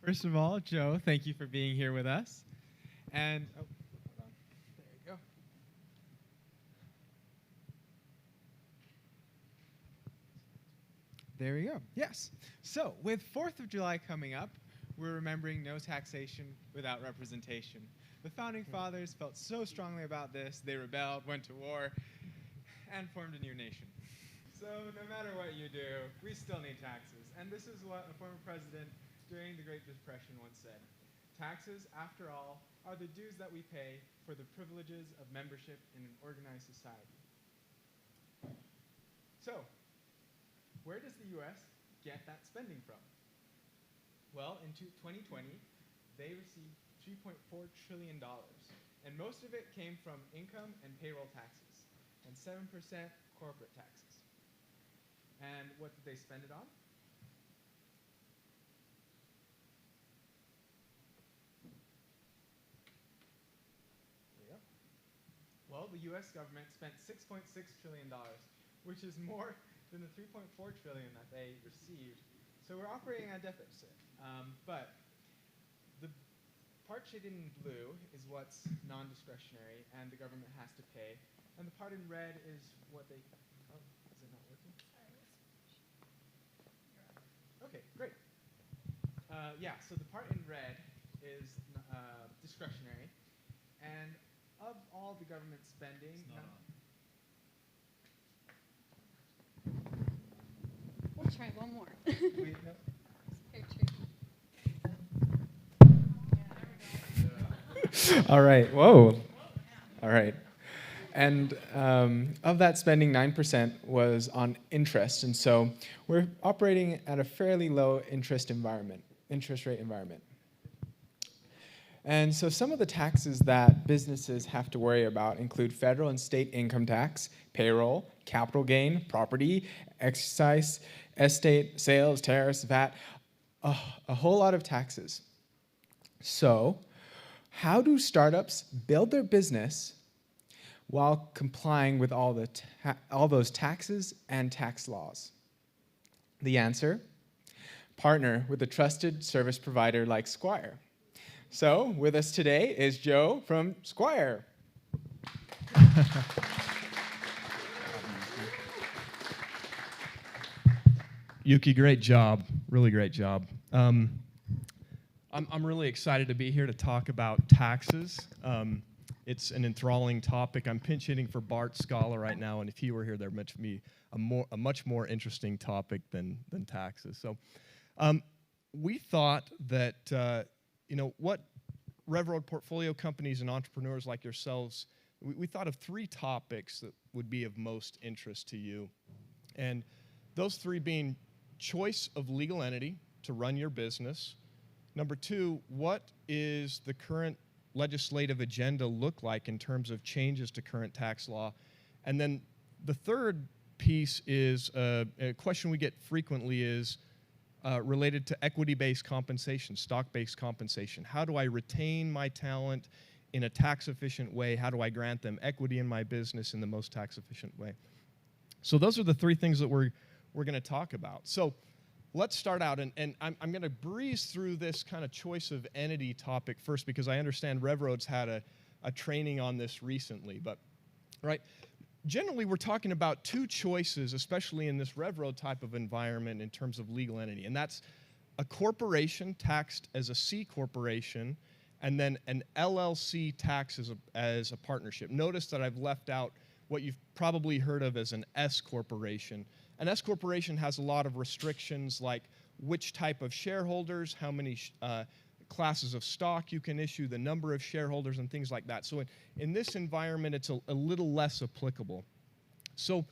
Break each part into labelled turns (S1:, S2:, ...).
S1: First of all, Joe, thank you for being here with us. And, oh, hold on. There you go. There we go. Yes. So, with 4th of July coming up, we're remembering no taxation without representation. The Founding Fathers felt so strongly about this, they rebelled, went to war, and formed a new nation. So, no matter what you do, we still need taxes. And this is what a former president during the Great Depression once said. Taxes, after all, are the dues that we pay for the privileges of membership in an organized society. So, where does the US get that spending from? Well, in 2020, they received $3.4 trillion, and most of it came from income and payroll taxes, and 7% corporate taxes. And what did they spend it on? There you go. Well, the US government spent $6.6 trillion, which is more than the $3.4 trillion that they received. So we're operating at a deficit. But the part shaded in blue is what's non-discretionary and the government has to pay. And the part in red is what they, oh, is it not working? Okay, great. Yeah, so the part in red is discretionary. And of all the government spending,
S2: We'll try one more.
S1: wait, no. All right, whoa. All right. And of that spending, 9% was on interest. And so we're operating at a fairly low interest rate environment. And so some of the taxes that businesses have to worry about include federal and state income tax, payroll, capital gain, property, excise, estate, sales, tariffs, VAT, a whole lot of taxes. So how do startups build their business while complying with all those taxes and tax laws? The answer: partner with a trusted service provider like Squire. So with us today is Joe from Squire.
S3: Yuki, great job. Really great job. I'm really excited to be here to talk about taxes. It's an enthralling topic. I'm pinch hitting for Bart Scala right now, and if he were here, there would be a much more interesting topic than taxes. So we thought that what RevRoad portfolio companies and entrepreneurs like yourselves, we thought of 3 topics that would be of most interest to you. And those 3 being choice of legal entity to run your business. Number 2, what is the current legislative agenda look like in terms of changes to current tax law? And then the third piece is a question we get frequently is related to equity-based compensation, stock-based compensation. How do I retain my talent in a tax-efficient way? How do I grant them equity in my business in the most tax-efficient way? So those are the 3 things that we're going to talk about. So let's start out, and I'm going to breeze through this kind of choice of entity topic first because I understand RevRoad's had a training on this recently. But right, generally we're talking about 2 choices, especially in this RevRoad type of environment in terms of legal entity, and that's a corporation taxed as a C corporation, and then an LLC tax as a partnership. Notice that I've left out what you've probably heard of as an S corporation. An S corporation has a lot of restrictions like which type of shareholders, how many classes of stock you can issue, the number of shareholders, and things like that. So in this environment, it's a little less applicable. So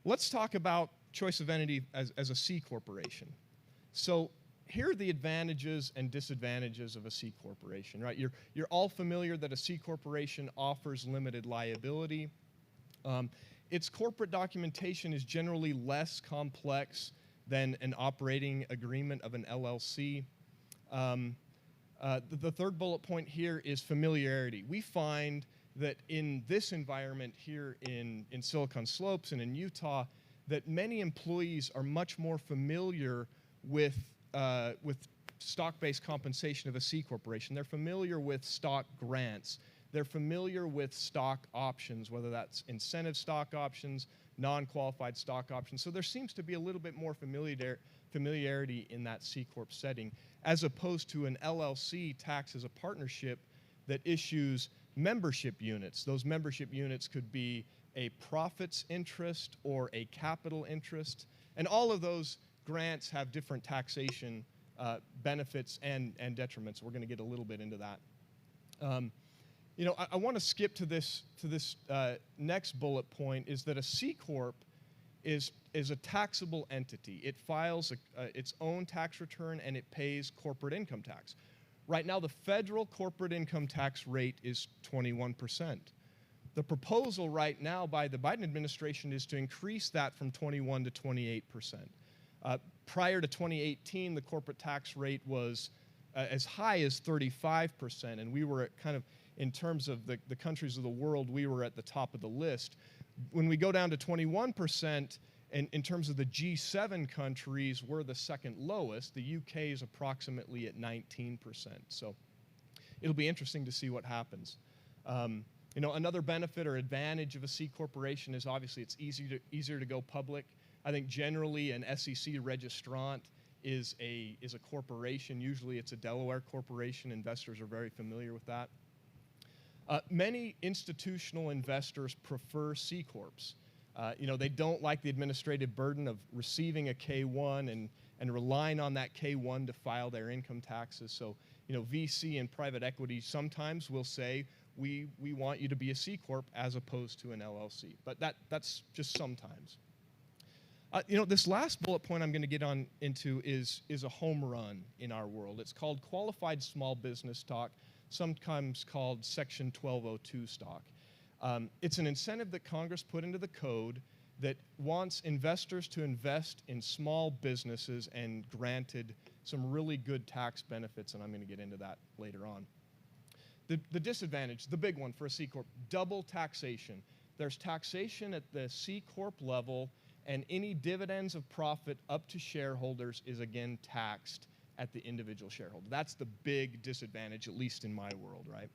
S3: let's talk about choice of entity as a C corporation. So here are the advantages and disadvantages of a C corporation, right? You're all familiar that a C corporation offers limited liability. Its corporate documentation is generally less complex than an operating agreement of an LLC. The third bullet point here is familiarity. We find that in this environment here in Silicon Slopes and in Utah, that many employees are much more familiar with stock-based compensation of a C corporation. They're familiar with stock grants. They're familiar with stock options, whether that's incentive stock options, non-qualified stock options. So there seems to be a little bit more familiarity in that C Corp setting, as opposed to an LLC tax as a partnership that issues membership units. Those membership units could be a profits interest or a capital interest. And all of those grants have different taxation benefits and detriments. We're going to get a little bit into that. I want to skip to this next bullet point, is that a C Corp is a taxable entity. It files its own tax return and it pays corporate income tax. Right now, the federal corporate income tax rate is 21%. The proposal right now by the Biden administration is to increase that from 21 to 28%. Prior to 2018, the corporate tax rate was as high as 35%, and we were at kind of, in terms of the countries of the world, we were at the top of the list. When we go down to 21%, and in terms of the G7 countries, we're the second lowest. The UK is approximately at 19%. So it'll be interesting to see what happens. Another benefit or advantage of a C corporation is obviously it's easier to go public. I think generally an SEC registrant is a corporation. Usually it's a Delaware corporation. Investors are very familiar with that. Many institutional investors prefer C Corps. They don't like the administrative burden of receiving a K-1 and relying on that K-1 to file their income taxes. So, VC and private equity sometimes will say, we want you to be a C Corp as opposed to an LLC. But that's just sometimes. This last bullet point I'm going to get into is a home run in our world. It's called qualified small business stock, sometimes called Section 1202 stock. It's an incentive that Congress put into the code that wants investors to invest in small businesses and granted some really good tax benefits, and I'm going to get into that later on. The disadvantage, the big one for a C Corp, double taxation. There's taxation at the C Corp level, and any dividends of profit up to shareholders is again taxed at the individual shareholder. That's the big disadvantage, at least in my world, right?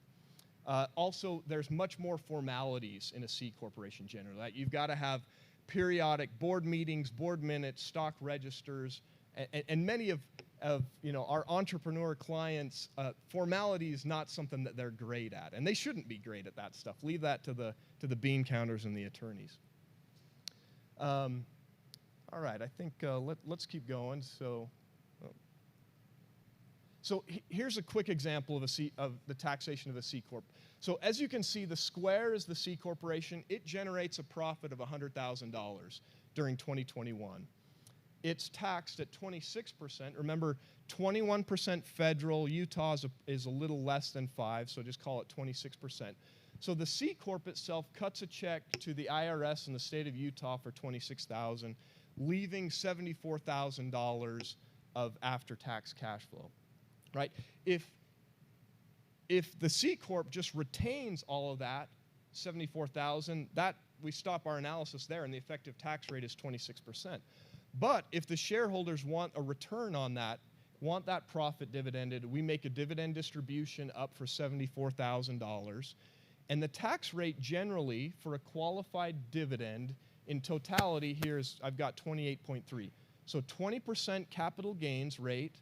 S3: Also, there's much more formalities in a C corporation generally. You've got to have periodic board meetings, board minutes, stock registers, and many of our entrepreneur clients, formality is not something that they're great at, and they shouldn't be great at that stuff. Leave that to the bean counters and the attorneys. All right, I think let's keep going. So here's a quick example of the taxation of a C Corp. So as you can see, the square is the C corporation. It generates a profit of $100,000 during 2021. It's taxed at 26%. Remember, 21% federal. Utah is a little less than 5%, so just call it 26%. So the C Corp itself cuts a check to the IRS in the state of Utah for $26,000, leaving $74,000 of after-tax cash flow. Right? If the C Corp just retains all of that, $74,000, that we stop our analysis there, and the effective tax rate is 26%. But if the shareholders want a return on that, want that profit dividended, we make a dividend distribution up for $74,000. And the tax rate generally for a qualified dividend in totality here is, I've got 28.3. So 20% capital gains rate,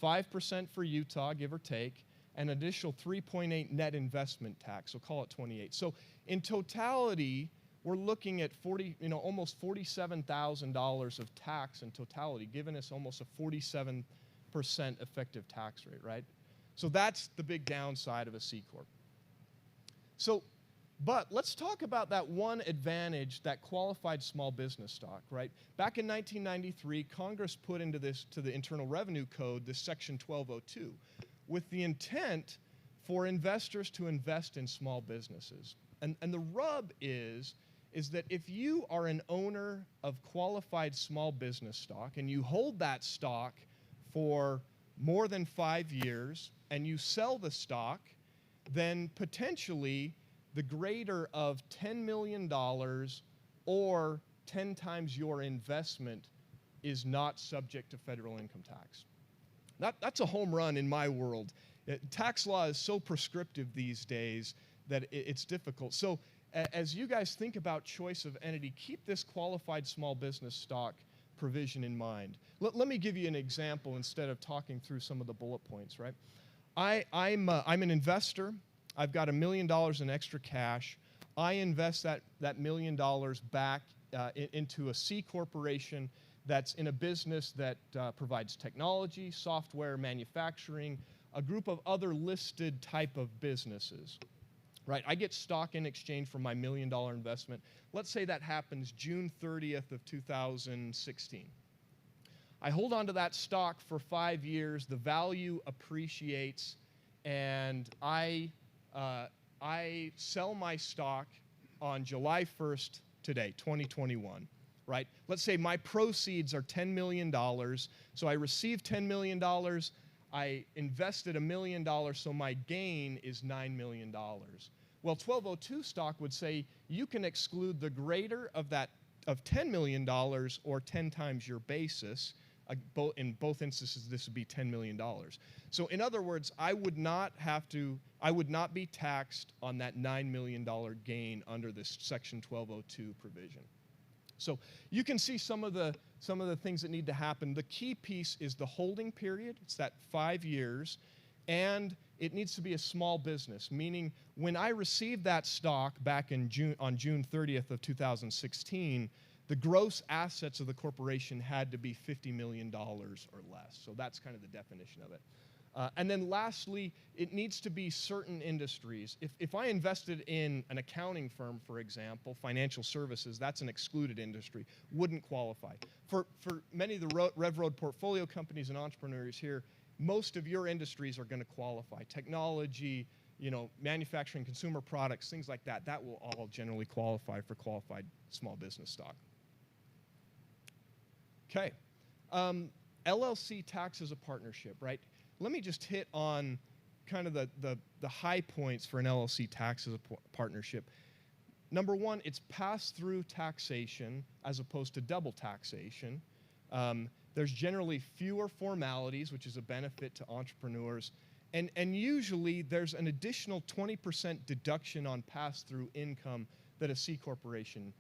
S3: 5% for Utah, give or take, an additional 3.8 net investment tax, so call it 28. So in totality, we're looking at almost $47,000 of tax in totality, giving us almost a 47% effective tax rate, right? So that's the big downside of a C Corp. But let's talk about that one advantage, that qualified small business stock, right? Back in 1993, Congress put into the Internal Revenue Code, this Section 1202, with the intent for investors to invest in small businesses. And the rub is that if you are an owner of qualified small business stock and you hold that stock for more than 5 years and you sell the stock, then potentially the greater of $10 million or 10 times your investment is not subject to federal income tax. That's a home run in my world. Tax law is so prescriptive these days that it's difficult. So as you guys think about choice of entity, keep this qualified small business stock provision in mind. Let me give you an example instead of talking through some of the bullet points, right? I'm an investor. I've got $1 million in extra cash. I invest that $1 million back into a C corporation that's in a business that provides technology, software, manufacturing, a group of other listed type of businesses. Right, I get stock in exchange for my $1 million investment. Let's say that happens June 30th of 2016. I hold on to that stock for 5 years. The value appreciates, and I sell my stock on July 1st today, 2021. Right? Let's say my proceeds are $10 million. So I received $10 million. I invested $1 million, so my gain is $9 million. Well, 1202 stock would say you can exclude the greater of that of $10 million or 10 times your basis. In both instances, this would be $10 million. So in other words, I would not be taxed on that $9 million gain under this Section 1202 provision. So you can see some of the things that need to happen. The key piece is the holding period. It's that 5 years. And it needs to be a small business, meaning when I received that stock back on June 30th of 2016, the gross assets of the corporation had to be $50 million or less. So that's kind of the definition of it. And then lastly, it needs to be certain industries. If I invested in an accounting firm, for example, financial services, that's an excluded industry, wouldn't qualify. For many of the RevRoad portfolio companies and entrepreneurs here, most of your industries are going to qualify. Technology, manufacturing, consumer products, things like that, that will all generally qualify for qualified small business stock. Okay. LLC tax is a partnership, right? Let me just hit on kind of the high points for an LLC tax as a partnership. Number one, it's pass-through taxation as opposed to double taxation. There's generally fewer formalities, which is a benefit to entrepreneurs. And usually there's an additional 20% deduction on pass-through income that a C corporation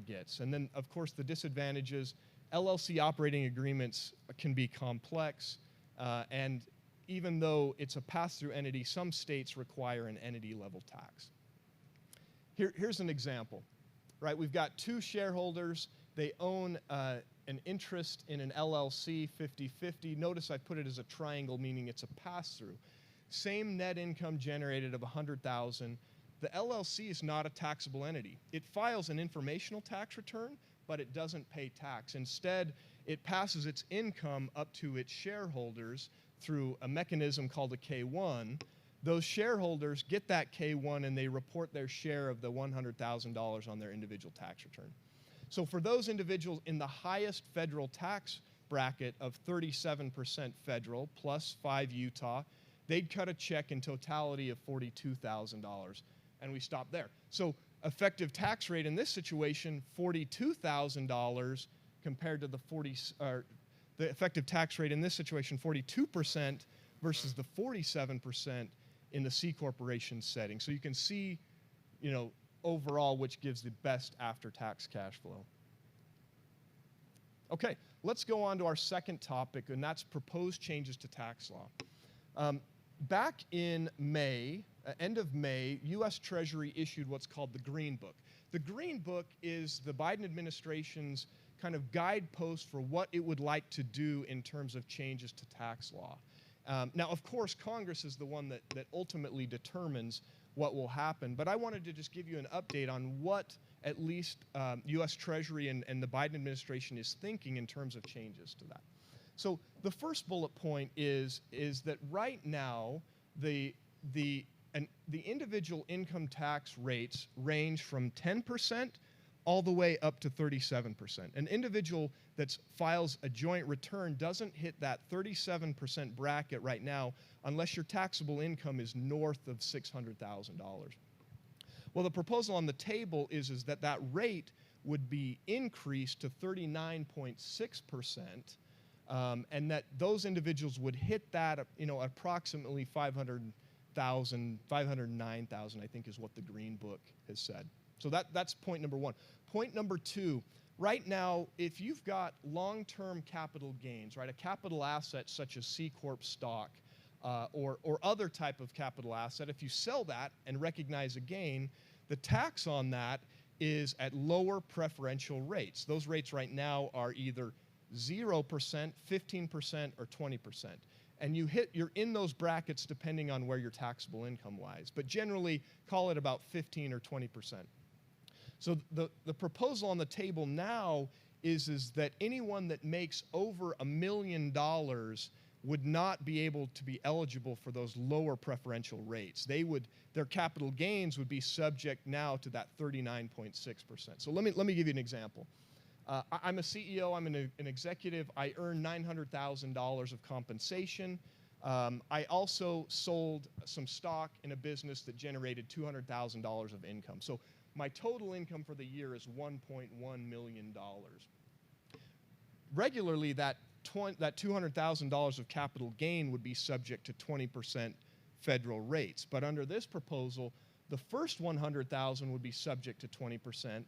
S3: gets. And then, of course, the disadvantages, LLC operating agreements can be complex. And even though it's a pass-through entity, some states require an entity-level tax. Here's an example. Right, we've got two shareholders. They own an interest in an LLC 50-50. Notice I put it as a triangle, meaning it's a pass-through. Same net income generated of $100,000. The LLC is not a taxable entity. It files an informational tax return, but it doesn't pay tax. Instead, it passes its income up to its shareholders through a mechanism called a K-1. Those shareholders get that K-1 and they report their share of the $100,000 on their individual tax return. So for those individuals in the highest federal tax bracket of 37% federal plus 5 Utah, they'd cut a check in totality of $42,000, and we stop there. So effective tax rate in this situation, $42,000 compared to the effective tax rate in this situation, 42% versus the 47% in the C corporation setting. So you can see, overall, which gives the best after-tax cash flow. Okay, let's go on to our second topic, and that's proposed changes to tax law. Back in May, end of May, U.S. Treasury issued what's called the Green Book. The Green Book is the Biden administration's kind of guidepost for what it would like to do in terms of changes to tax law. Now, of course, Congress is the one that ultimately determines what will happen, but I wanted to just give you an update on what at least U.S. Treasury and the Biden administration is thinking in terms of changes to that. So the first bullet point is that right now the individual income tax rates range from 10% all the way up to 37%. An individual that files a joint return doesn't hit that 37% bracket right now unless your taxable income is north of $600,000. Well, the proposal on the table is that that rate would be increased to 39.6%. and that those individuals would hit that, approximately 500,000, 509,000, I think is what the Green Book has said. So that's point number one. Point number two, right now, if you've got long-term capital gains, right, a capital asset such as C Corp stock or other type of capital asset, if you sell that and recognize a gain, the tax on that is at lower preferential rates. Those rates right now are either 0%, 15%, or 20%. And you're in those brackets depending on where your taxable income lies. But generally, call it about 15 or 20%. So the proposal on the table now is that anyone that makes over $1 million would not be able to be eligible for those lower preferential rates. Their capital gains would be subject now to that 39.6%. So let me give you an example. I'm a CEO, I'm an executive, I earn $900,000 of compensation. I also sold some stock in a business that generated $200,000 of income. So my total income for the year is $1.1 million. Regularly, that $200,000 of capital gain would be subject to 20% federal rates. But under this proposal, the first $100,000 would be subject to 20%.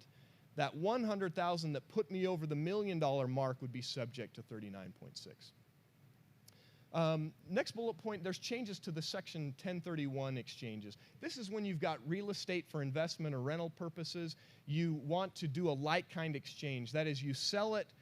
S3: That $100,000 that put me over the $1 million mark would be subject to 39.6. Next bullet point, there's changes to the Section 1031 exchanges. This is when you've got real estate for investment or rental purposes. You want to do a like-kind exchange. That is, you sell it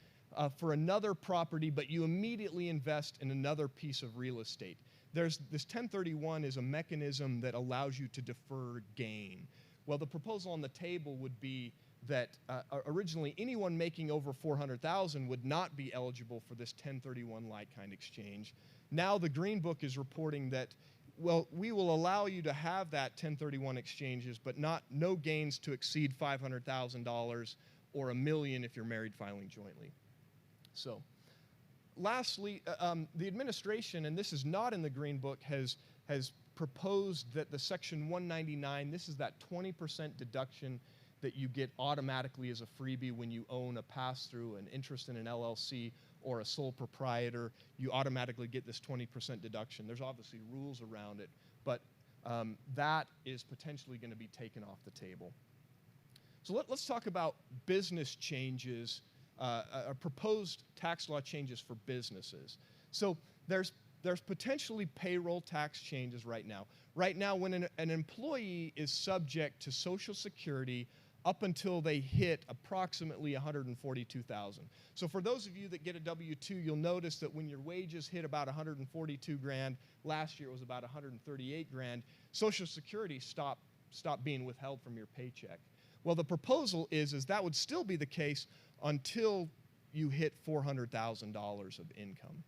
S3: for another property, but you immediately invest in another piece of real estate. This 1031 is a mechanism that allows you to defer gain. Well, the proposal on the table would be that originally anyone making over $400,000 would not be eligible for this 1031 like-kind exchange. Now the Green Book is reporting that, well, we will allow you to have that 1031 exchanges, but no gains to exceed $500,000 or $1 million if you're married filing jointly. So, lastly, the administration, and this is not in the Green Book, has proposed that the Section 199, this is that 20% deduction that you get automatically as a freebie when you own a pass-through, an interest in an LLC, or a sole proprietor. You automatically get this 20% deduction. There's obviously rules around it, but that is potentially going to be taken off the table. So let's talk about business changes, proposed tax law changes for businesses. So there's potentially payroll tax changes right now. Right now, when an employee is subject to Social Security up until they hit approximately $142,000. So for those of you that get a W-2, you'll notice that when your wages hit about $142,000, last year it was about $138,000, Social Security stopped being withheld from your paycheck. Well, the proposal is that would still be the case until you hit $400,000 of income.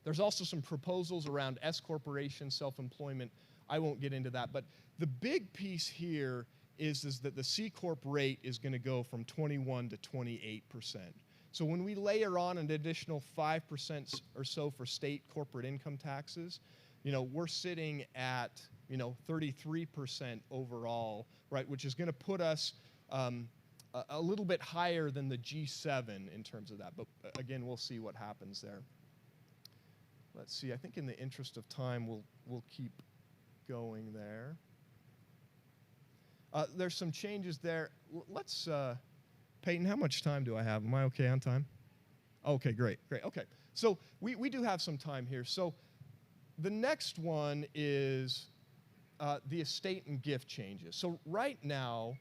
S3: There's also some proposals around S corporation, self-employment. I won't get into that, but the big piece here is that the C Corp rate is going to go from 21 to 28%. So when we layer on an additional 5% or so for state corporate income taxes, we're sitting at 33% overall, right, which is going to put us a little bit higher than the G7 in terms of that. But again, we'll see what happens there. Let's see. I think in the interest of time, we'll keep going there. There's some changes there. Let's, Peyton, how much time do I have? Am I okay on time? Okay, great. Okay, so we do have some time here. So the next one is the estate and gift changes. So right now,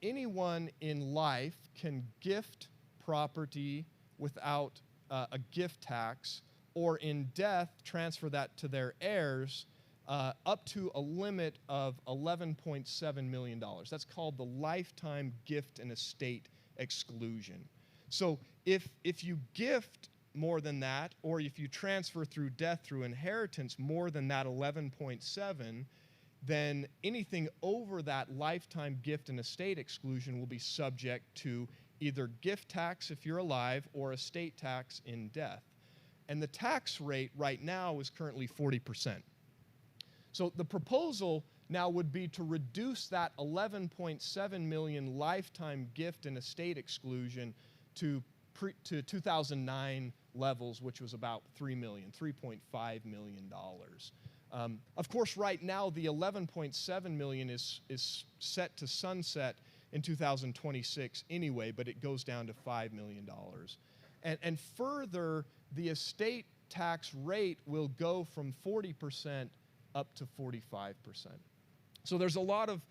S3: anyone in life can gift property without a gift tax, or in death, transfer that to their heirs up to a limit of $11.7 million. That's called the lifetime gift and estate exclusion. So if you gift more than that, or if you transfer through death, through inheritance, more than that 11.7, then anything over that lifetime gift and estate exclusion will be subject to either gift tax if you're alive or estate tax in death. And the tax rate right now is currently 40%. So the proposal now would be to reduce that 11.7 million lifetime gift and estate exclusion to 2009 levels, which was about $3.5 million. Of course, right now, the $11.7 million is set to sunset in 2026 anyway, but it goes down to $5 million. And further, the estate tax rate will go from 40% up to 45%. So there's a lot of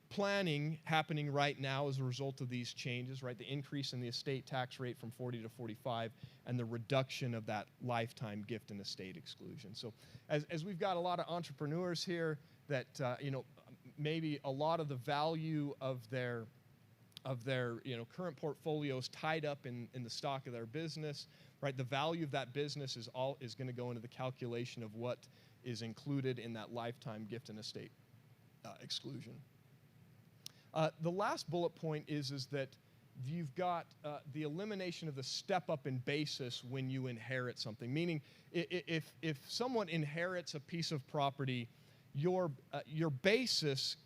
S3: planning happening right now as a result of these changes, right? The increase in the estate tax rate from 40 to 45 and the reduction of that lifetime gift and estate exclusion. So as we've got a lot of entrepreneurs here that, maybe a lot of the value of their current portfolios tied up in the stock of their business, right? The value of that business is going to go into the calculation of what is included in that lifetime gift and estate exclusion. The last bullet point is that you've got the elimination of the step up in basis when you inherit something. Meaning, if someone inherits a piece of property, your basis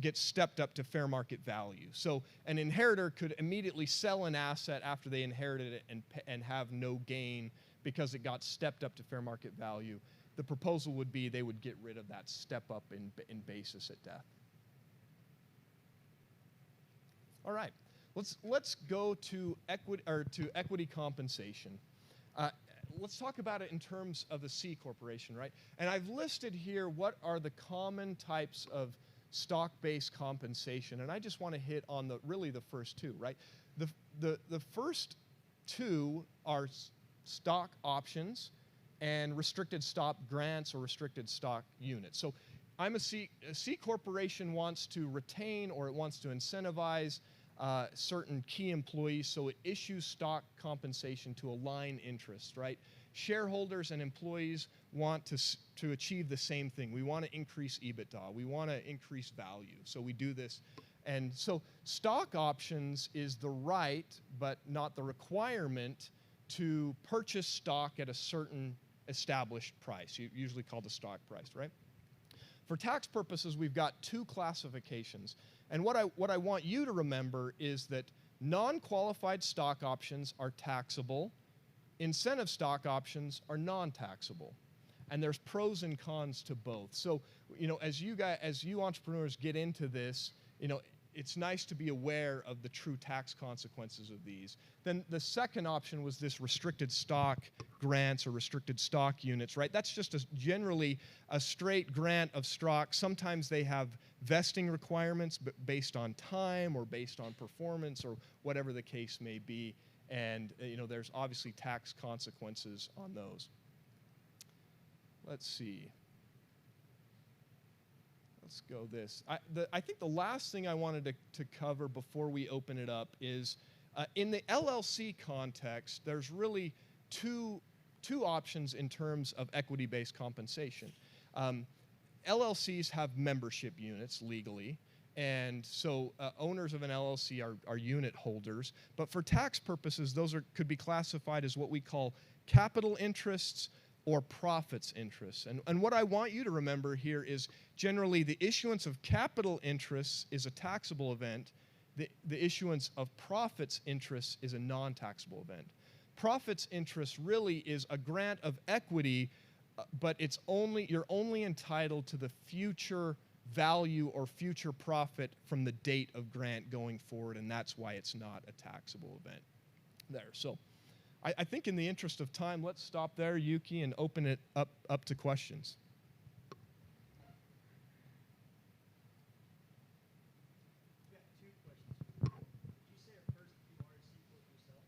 S3: gets stepped up to fair market value. So an inheritor could immediately sell an asset after they inherited it and have no gain because it got stepped up to fair market value. The proposal would be they would get rid of that step up in basis at death. All right, let's go to equity compensation. Let's talk about it in terms of the C corporation, right? And I've listed here what are the common types of stock-based compensation, and I just want to hit on really the first two, right? The first two are stock options and restricted stock grants or restricted stock units. So a C corporation wants to retain or it wants to incentivize certain key employees, so it issues stock compensation to align interests, right? Shareholders and employees want to achieve the same thing. We want to increase EBITDA. We want to increase value. So we do this. And so stock options is the right, but not the requirement, to purchase stock at a certain established price, usually called the stock price, right? For tax purposes, we've got two classifications. And what I want you to remember is that non-qualified stock options are taxable. Incentive stock options are non-taxable. And there's pros and cons to both. So, as you entrepreneurs get into this, it's nice to be aware of the true tax consequences of these. Then the second option was this restricted stock grants or restricted stock units, right? That's just generally a straight grant of stock. Sometimes they have vesting requirements based on time or based on performance or whatever the case may be. And there's obviously tax consequences on those. Let's see. Let's go this. I think the last thing I wanted to cover before we open it up is in the LLC context, there's really two options in terms of equity-based compensation. LLCs have membership units legally, and so owners of an LLC are unit holders. But for tax purposes, those could be classified as what we call capital interests or profits interests. And what I want you to remember here is generally the issuance of capital interests is a taxable event. The issuance of profits interests is a non-taxable event. Profits interest really is a grant of equity, but you're only entitled to the future value or future profit from the date of grant going forward, and that's why it's not a taxable event there. So I think in the interest of time, let's stop there, Yuki, and open it up to questions.
S4: Yeah, two questions. Did you say at first that you are a C Corp yourself?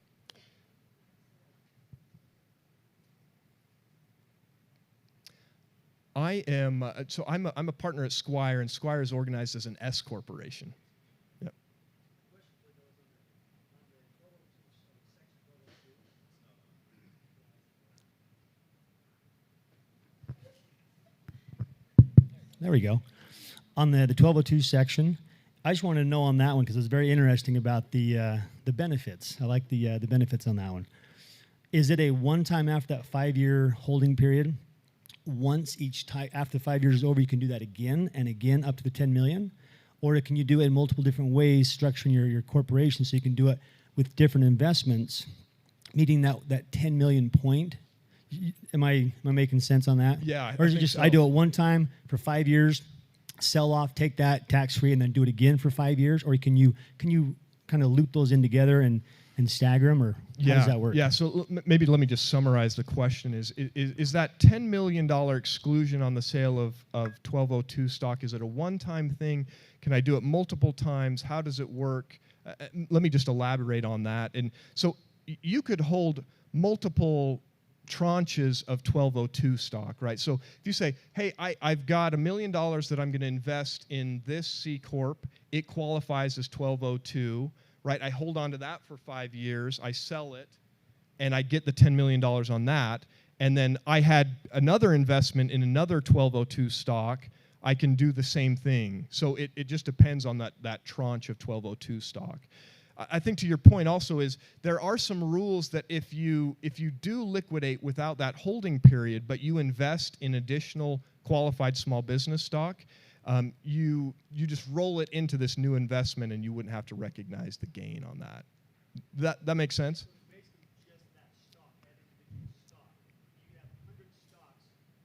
S3: I am, so I'm a partner at Squire, and Squire is organized as an S corporation. Yep.
S4: Question for those on the 1202, section 1202. There we go. On the 1202 section, I just wanted to know on that one because it's very interesting about the benefits. I like the benefits on that one. Is it a one-time after that 5-year holding period? Once each time after 5 years is over, you can do that again and again up to the 10 million? Or can you do it in multiple different ways, structuring your corporation so you can do it with different investments meeting that 10 million point. Am I making sense on that?
S3: Yeah,
S4: Or is
S3: I
S4: it
S3: think
S4: just
S3: so.
S4: I do it one time for 5 years, sell off, take that tax free, and then do it again for 5 years? Or can you kind of loop those in together and stagger them, or how does that work?
S3: Yeah, so maybe let me just summarize the question. Is that $10 million exclusion on the sale of 1202 stock, is it a one-time thing? Can I do it multiple times? How does it work? Let me just elaborate on that. And so you could hold multiple tranches of 1202 stock, right? So if you say, hey, I've got $1 million that I'm going to invest in this C Corp, it qualifies as 1202, right? I hold on to that for 5 years, I sell it, and I get the $10 million on that. And then I had another investment in another 1202 stock, I can do the same thing. So it just depends on that tranche of 1202 stock. I think to your point also is there are some rules that if you do liquidate without that holding period, but you invest in additional qualified small business stock, you just roll it into this new investment and you wouldn't have to recognize the gain on that. That makes sense?
S4: So it's basically just that stock, that individual stock. You have 100 stocks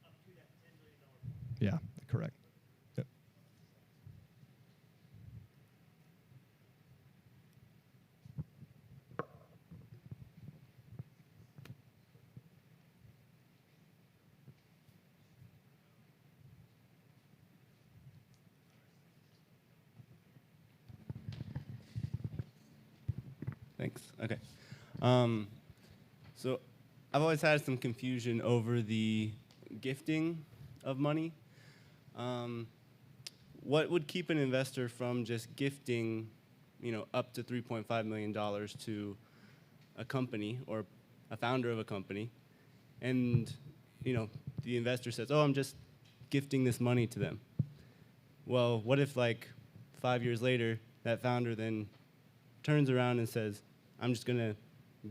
S4: up to that $10 million point.
S3: Yeah, correct. Yep.
S5: Thanks. Okay. So I've always had some confusion over the gifting of money. What would keep an investor from just gifting, up to $3.5 million to a company or a founder of a company, and the investor says, "Oh, I'm just gifting this money to them." Well, what if 5 years later that founder then turns around and says, "I'm just gonna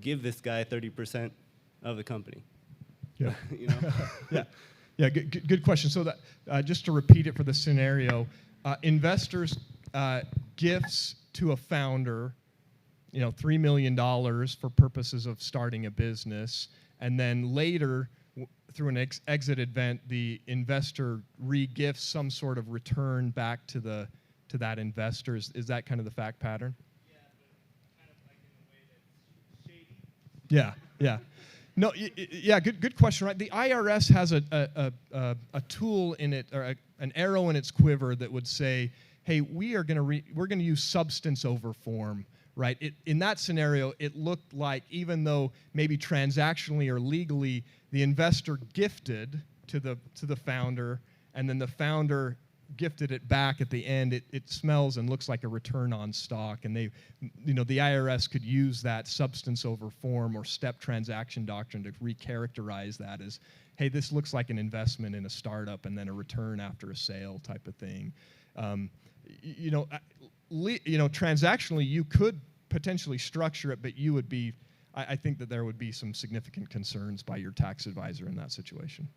S5: give this guy 30% of the company"?
S3: Yeah.
S5: Yeah.
S3: Yeah, good question. So that just to repeat it for the scenario, investors gifts to a founder, $3 million for purposes of starting a business, and then later through an exit event, the investor re-gifts some sort of return back to that investor. Is that kind of the fact pattern?
S5: Yeah, but kind of in a way that's shady.
S3: Yeah. No, yeah, good question, right? The IRS has a tool in it, or an arrow in its quiver that would say, hey, we're going to use substance over form, right? In that scenario, it looked like even though maybe transactionally or legally the investor gifted to the founder, and then the founder gifted it back at the end, it smells and looks like a return on stock, and the IRS could use that substance over form or step transaction doctrine to recharacterize that as, hey, this looks like an investment in a startup and then a return after a sale type of thing. Transactionally you could potentially structure it, but I think that there would be some significant concerns by your tax advisor in that situation.